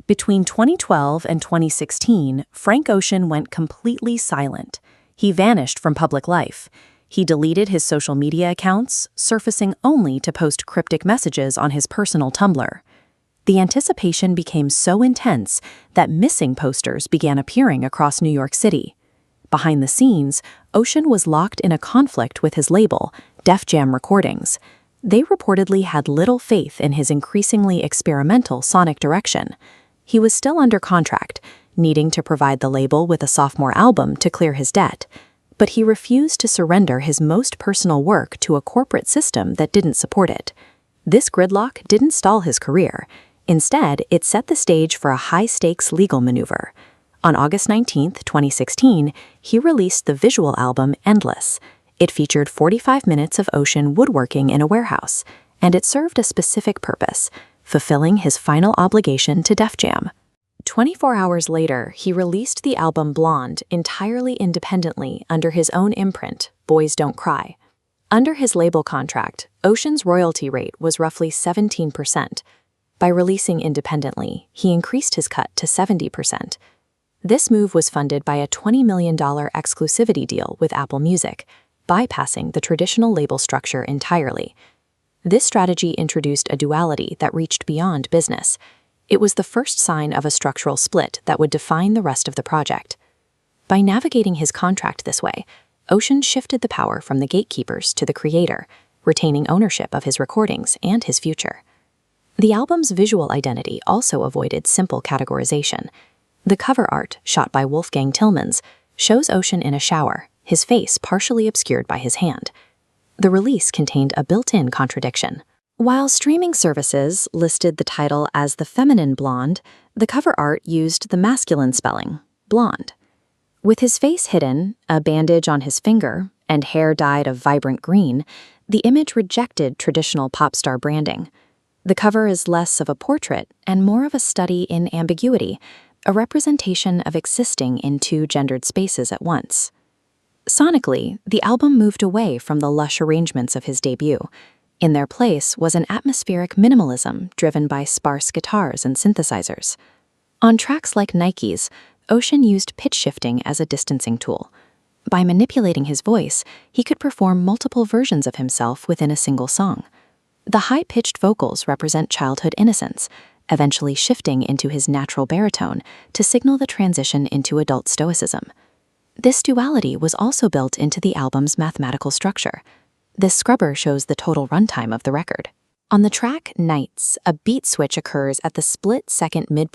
Between 2012 and 2016, Frank Ocean went completely silent. He vanished from public life. He deleted his social media accounts, surfacing only to post cryptic messages on his personal Tumblr. The anticipation became so intense that missing posters began appearing across New York City. Behind the scenes, Ocean was locked in a conflict with his label, Def Jam Recordings. They reportedly had little faith in his increasingly experimental sonic direction. He was still under contract, needing to provide the label with a sophomore album to clear his debt, but he refused to surrender his most personal work to a corporate system that didn't support it. This gridlock didn't stall his career. Instead, it set the stage for a high-stakes legal maneuver. On August 19, 2016, he released the visual album Endless. It featured 45 minutes of Ocean woodworking in a warehouse, and it served a specific purpose, fulfilling his final obligation to Def Jam. 24 hours later, he released the album Blonde entirely independently under his own imprint, Boys Don't Cry. Under his label contract, Ocean's royalty rate was roughly 17%. By releasing independently, he increased his cut to 70%. This move was funded by a $20 million exclusivity deal with Apple Music, bypassing the traditional label structure entirely. This strategy introduced a duality that reached beyond business. It was the first sign of a structural split that would define the rest of the project. By navigating his contract this way, Ocean shifted the power from the gatekeepers to the creator, retaining ownership of his recordings and his future. The album's visual identity also avoided simple categorization. The cover art, shot by Wolfgang Tillmans, shows Ocean in a shower, his face partially obscured by his hand. The release contained a built-in contradiction. While streaming services listed the title as the feminine Blonde, the cover art used the masculine spelling, Blonde. With his face hidden, a bandage on his finger, and hair dyed of vibrant green, the image rejected traditional pop star branding. The cover is less of a portrait and more of a study in ambiguity, a representation of existing in two gendered spaces at once. Sonically, the album moved away from the lush arrangements of his debut. In their place was an atmospheric minimalism driven by sparse guitars and synthesizers. On tracks like Nike's, Ocean used pitch shifting as a distancing tool. By manipulating his voice, he could perform multiple versions of himself within a single song. The high-pitched vocals represent childhood innocence, eventually shifting into his natural baritone to signal the transition into adult stoicism. This duality was also built into the album's mathematical structure. This scrubber shows the total runtime of the record. On the track Nights, a beat switch occurs at the split-second midpoint